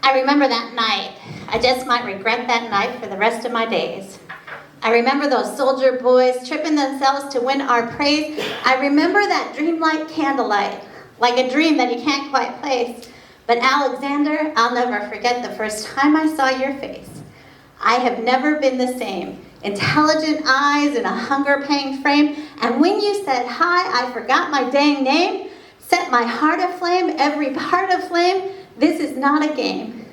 I remember that night. I just might regret that night for the rest of my days. I remember those soldier boys tripping themselves to win our praise. I remember that dreamlike candlelight, like a dream that you can't quite place. But Alexander, I'll never forget the first time I saw your face. I have never been the same. Intelligent eyes and a hunger-paying frame. And when you said hi, I forgot my dang name. Set my heart aflame, every part aflame. This is not a game.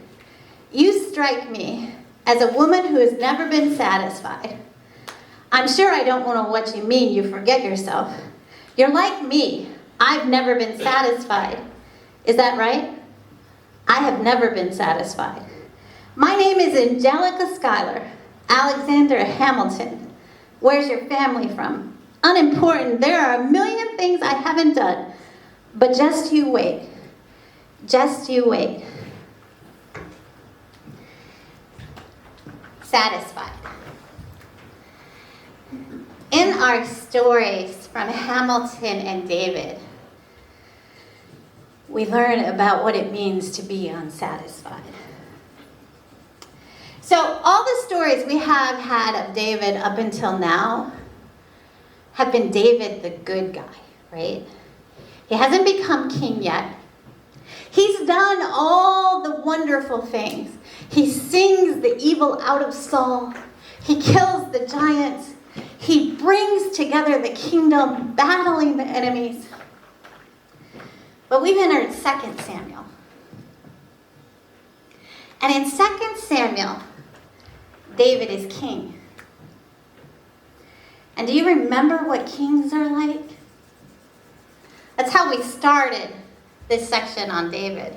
You strike me as a woman who has never been satisfied. I'm sure I don't know what you mean. You forget yourself. You're like me. I've never been satisfied. Is that right? I have never been satisfied. My name is Angelica Schuyler, Alexander Hamilton. Where's your family from? Unimportant. There are a million things I haven't done. But just you wait. Just you wait. Satisfied. In our stories from Hamilton and David, we learn about what it means to be unsatisfied. So all the stories we have had of David up until now have been David the good guy, right? He hasn't become king yet. He's done all the wonderful things. He sings the evil out of Saul. He kills the giants. He brings together the kingdom, battling the enemies. But we've entered 2 Samuel. And in 2 Samuel, David is king. And do you remember what kings are like? That's how we started this section on David.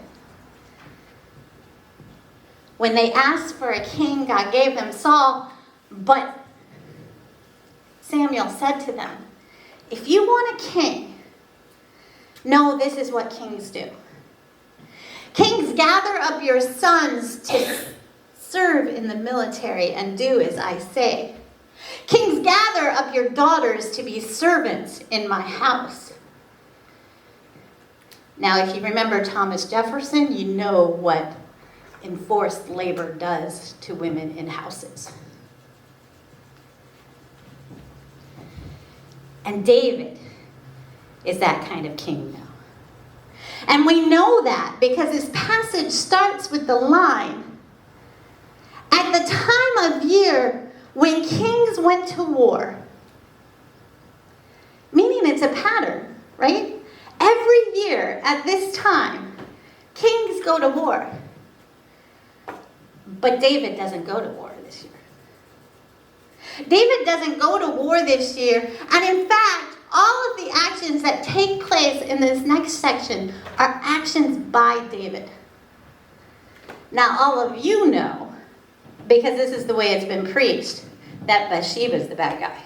When they asked for a king, God gave them Saul, but Samuel said to them, if you want a king, know this is what kings do. Kings gather up your sons to serve in the military and do as I say. Kings gather up your daughters to be servants in my house. Now, if you remember Thomas Jefferson, you know what enforced labor does to women in houses. And David is that kind of king now. And we know that because this passage starts with the line, at the time of year when kings went to war. Meaning it's a pattern, right? Every year at this time, kings go to war. But David doesn't go to war this year. David doesn't go to war this year. And in fact, all of the actions that take place in this next section are actions by David. Now, all of you know, because this is the way it's been preached, that Bathsheba's the bad guy.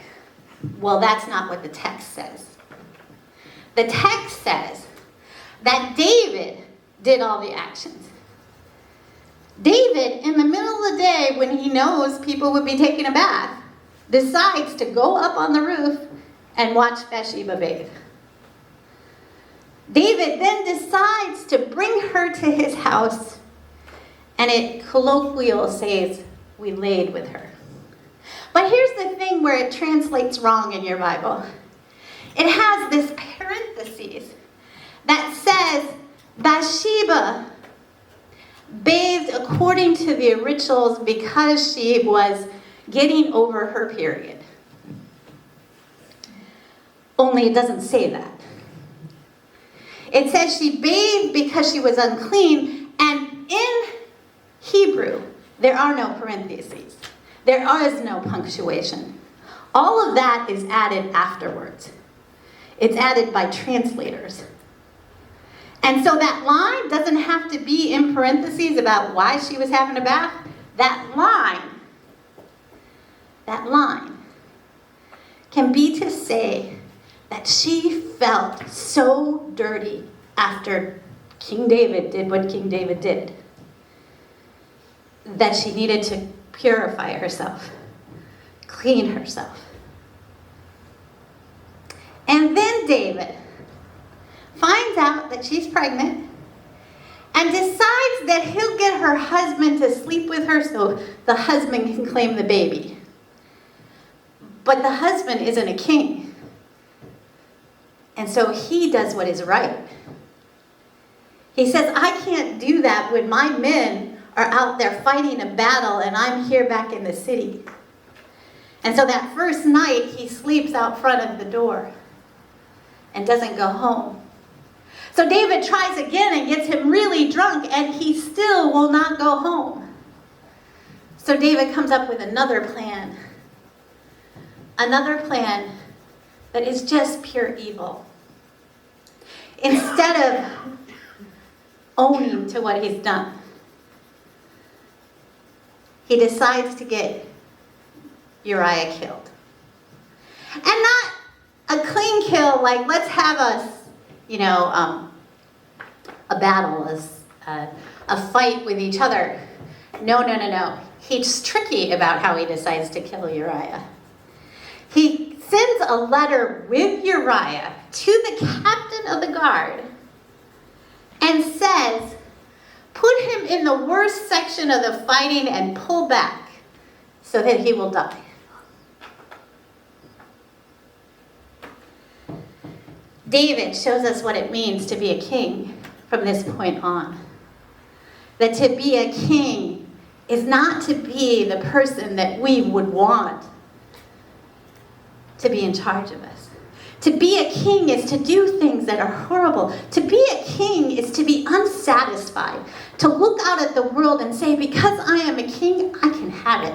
Well, that's not what the text says. The text says that David did all the actions. David, in the middle of the day, when he knows people would be taking a bath, decides to go up on the roof and watch Bathsheba bathe. David then decides to bring her to his house, and it colloquial says, we laid with her. But here's the thing where it translates wrong in your Bible. It has this parenthesis that says Bathsheba bathed according to the rituals because she was getting over her period. Only it doesn't say that. It says she bathed because she was unclean, and in Hebrew, there are no parentheses. There is no punctuation. All of that is added afterwards. It's added by translators. And so that line doesn't have to be in parentheses about why she was having a bath. That line can be to say that she felt so dirty after King David did what King David did, that she needed to purify herself, clean herself. And then David finds out that she's pregnant, and decides that he'll get her husband to sleep with her so the husband can claim the baby. But the husband isn't a king. And so he does what is right. He says, I can't do that when my men are out there fighting a battle and I'm here back in the city. And so that first night, he sleeps out front of the door and doesn't go home. So David tries again and gets him really drunk, and he still will not go home. So David comes up with another plan. Another plan that is just pure evil. Instead of owning to what he's done, he decides to get Uriah killed. And not a clean kill, like let's have a battle, a fight with each other. No. He's tricky about how he decides to kill Uriah. He sends a letter with Uriah to the captain of the guard and says, put him in the worst section of the fighting and pull back so that he will die. David shows us what it means to be a king from this point on. That to be a king is not to be the person that we would want to be in charge of us. To be a king is to do things that are horrible. To be a king is to be unsatisfied. To look out at the world and say, because I am a king, I can have it.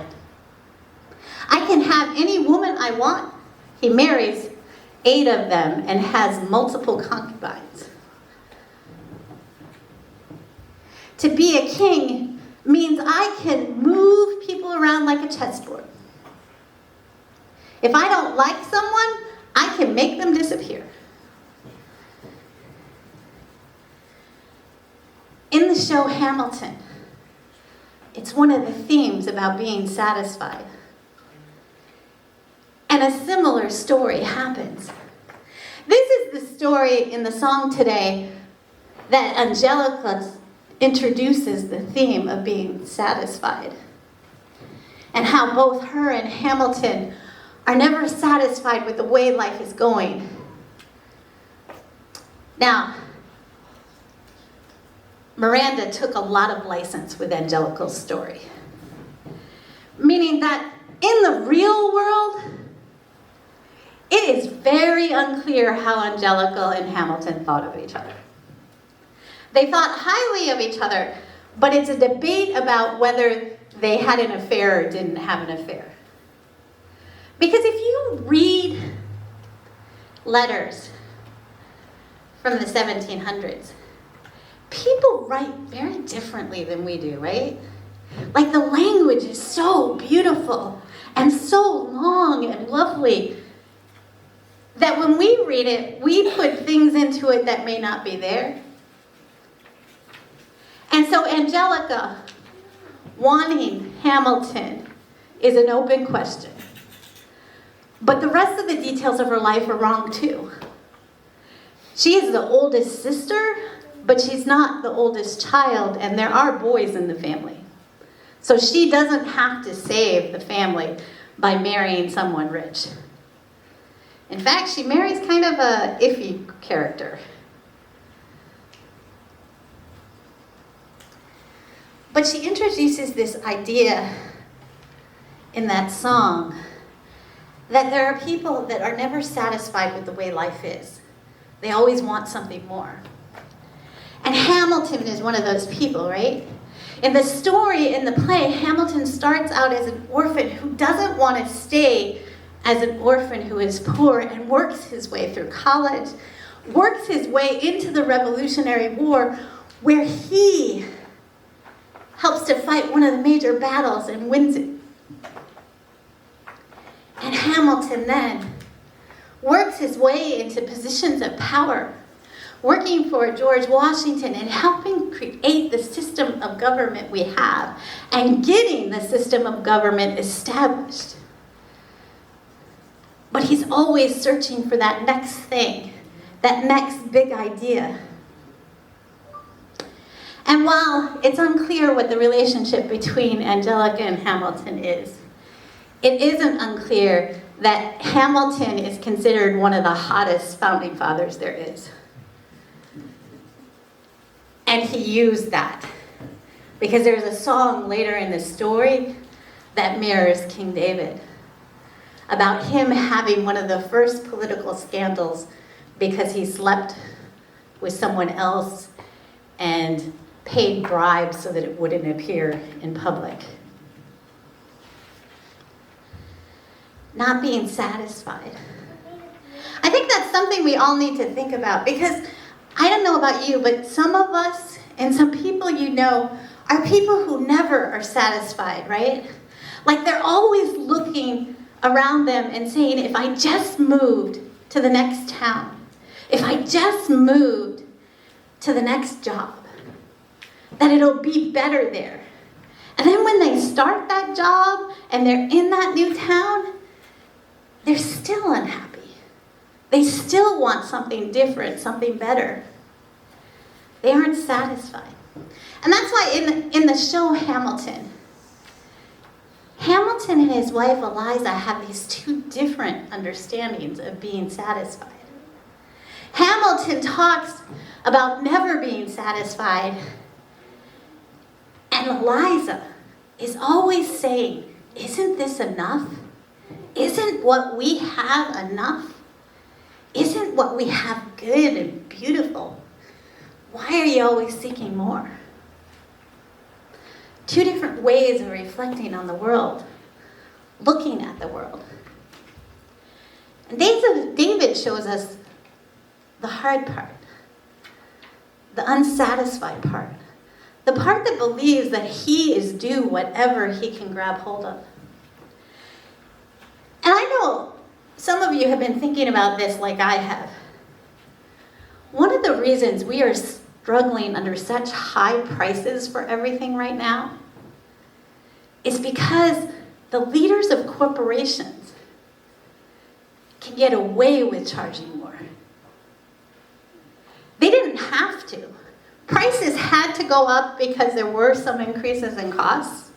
I can have any woman I want. He marries 8 of them and has multiple concubines. To be a king means I can move people around like a chessboard. If I don't like someone, I can make them disappear. In the show Hamilton, it's one of the themes about being satisfied. And a similar story happens. This is the story in the song today that Angelica introduces the theme of being satisfied. And how both her and Hamilton are never satisfied with the way life is going. Now, Miranda took a lot of license with Angelica's story. Meaning that in the real world, it is very unclear how Angelica and Hamilton thought of each other. They thought highly of each other, but it's a debate about whether they had an affair or didn't have an affair. Because if you read letters from the 1700s, people write very differently than we do, right? Like the language is so beautiful and so long and lovely that when we read it, we put things into it that may not be there. And so Angelica wanting Hamilton is an open question. But the rest of the details of her life are wrong too. She is the oldest sister, but she's not the oldest child, and there are boys in the family. So she doesn't have to save the family by marrying someone rich. In fact, she marries kind of a iffy character. But she introduces this idea in that song that there are people that are never satisfied with the way life is. They always want something more. And Hamilton is one of those people, right? In the story, in the play, Hamilton starts out as an orphan who doesn't want to stay as an orphan who is poor and works his way through college, works his way into the Revolutionary War, where he helps to fight one of the major battles and wins it. And Hamilton then works his way into positions of power, working for George Washington and helping create the system of government we have and getting the system of government established. But he's always searching for that next thing, that next big idea. And while it's unclear what the relationship between Angelica and Hamilton is, it isn't unclear that Hamilton is considered one of the hottest founding fathers there is. And he used that because there's a song later in the story that mirrors King David about him having one of the first political scandals because he slept with someone else and paid bribes so that it wouldn't appear in public. Not being satisfied. I think that's something we all need to think about, because I don't know about you, but some of us and some people you know are people who never are satisfied, right? Like they're always looking around them and saying, if I just moved to the next town, if I just moved to the next job, that it'll be better there. And then when they start that job and they're in that new town, they're still unhappy. They still want something different, something better. They aren't satisfied. And that's why in the show Hamilton and his wife Eliza have these two different understandings of being satisfied. Hamilton talks about never being satisfied, and Eliza is always saying, isn't this enough? Isn't what we have enough? Isn't what we have good and beautiful? Why are you always seeking more? Two different ways of reflecting on the world, looking at the world. And David shows us the hard part, the unsatisfied part, the part that believes that he is due whatever he can grab hold of. And I know some of you have been thinking about this like I have. One of the reasons we are struggling under such high prices for everything right now is because the leaders of corporations can get away with charging more. They didn't have to. Prices had to go up because there were some increases in costs.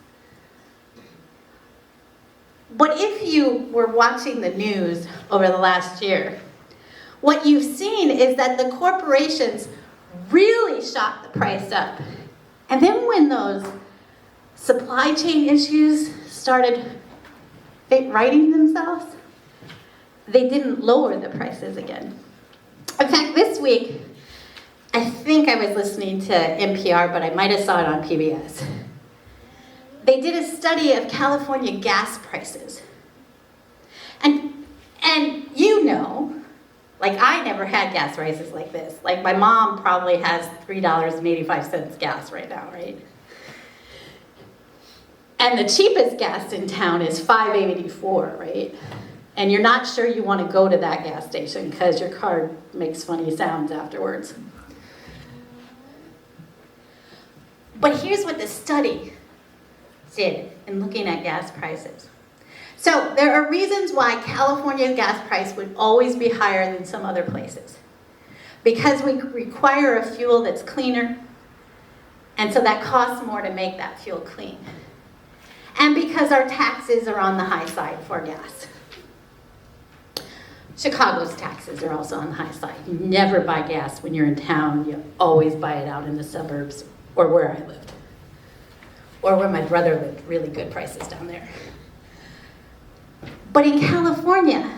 But if you were watching the news over the last year, what you've seen is that the corporations really shot the price up. And then when those supply chain issues started righting themselves, they didn't lower the prices again. In fact, this week, I think I was listening to NPR, but I might have saw it on PBS. They did a study of California gas prices. And you know, like I never had gas prices like this. Like my mom probably has $3.85 gas right now, right? And the cheapest gas in town is $5.84, right? And you're not sure you want to go to that gas station because your car makes funny sounds afterwards. But here's what the study did in looking at gas prices. So there are reasons why California's gas price would always be higher than some other places. Because we require a fuel that's cleaner, and so that costs more to make that fuel clean. And because our taxes are on the high side for gas. Chicago's taxes are also on the high side. You never buy gas when you're in town. You always buy it out in the suburbs or where I lived. Or where my brother lived, really good prices down there. But in California,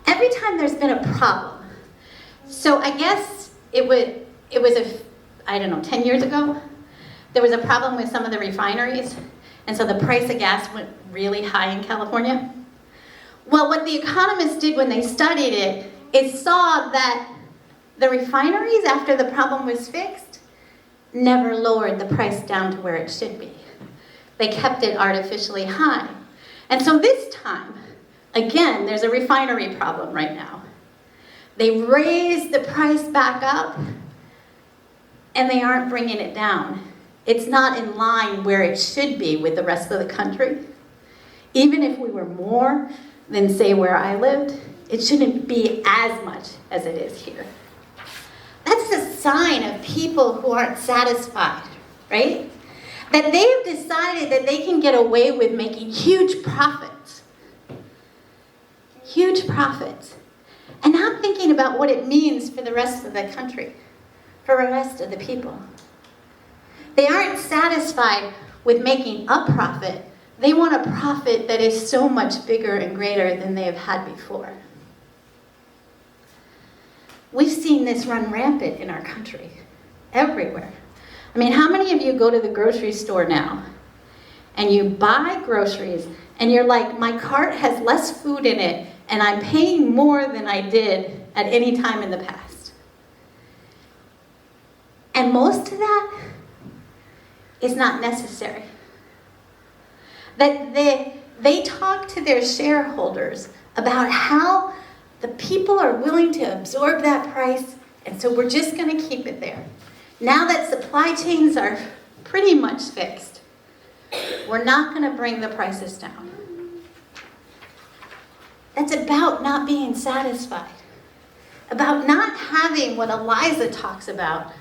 every time there's been a problem, so I guess it was 10 years ago, there was a problem with some of the refineries, and so the price of gas went really high in California. Well, what the economists did when they studied it is saw that the refineries, after the problem was fixed, never lowered the price down to where it should be. They kept it artificially high. And so this time, again, there's a refinery problem right now. They raised the price back up, and they aren't bringing it down. It's not in line where it should be with the rest of the country. Even if we were more than, say, where I lived, it shouldn't be as much as it is here. That's the sign of people who aren't satisfied, right? That they've decided that they can get away with making huge profits. Huge profits. And not thinking about what it means for the rest of the country, for the rest of the people. They aren't satisfied with making a profit. They want a profit that is so much bigger and greater than they have had before. We've seen this run rampant in our country, everywhere. I mean, how many of you go to the grocery store now and you buy groceries and you're like, my cart has less food in it and I'm paying more than I did at any time in the past? And most of that is not necessary. That they talk to their shareholders about how the people are willing to absorb that price, and so we're just going to keep it there. Now that supply chains are pretty much fixed, we're not going to bring the prices down. That's about not being satisfied, about not having what Eliza talks about,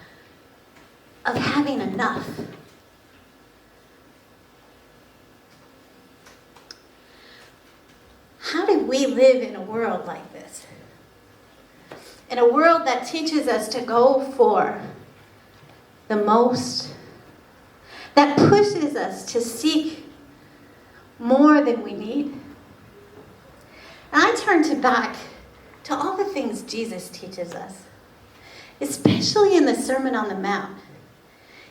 of having enough. How did we live in a world like this? In a world that teaches us to go for the most, that pushes us to seek more than we need. And I turn back to all the things Jesus teaches us, especially in the Sermon on the Mount.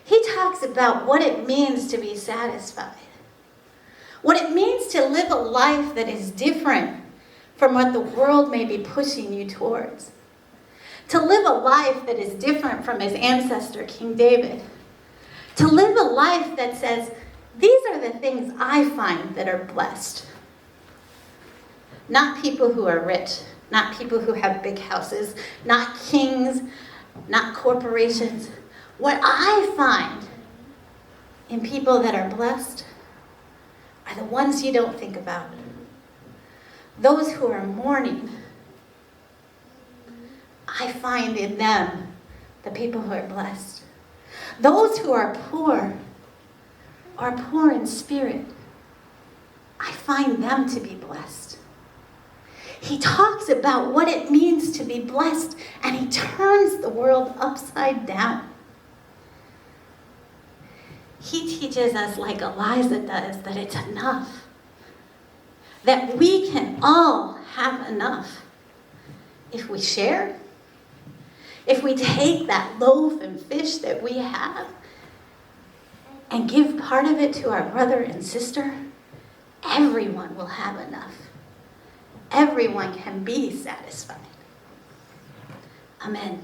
He talks about what it means to be satisfied. What it means to live a life that is different from what the world may be pushing you towards. To live a life that is different from his ancestor, King David. To live a life that says, these are the things I find that are blessed. Not people who are rich, not people who have big houses, not kings, not corporations. What I find in people that are blessed are the ones you don't think about. Those who are mourning. I find in them the people who are blessed. Those who are poor in spirit. I find them to be blessed. He talks about what it means to be blessed, and he turns the world upside down. He teaches us, like Eliza does, that it's enough. That we can all have enough. If we share, if we take that loaf and fish that we have and give part of it to our brother and sister, everyone will have enough. Everyone can be satisfied. Amen.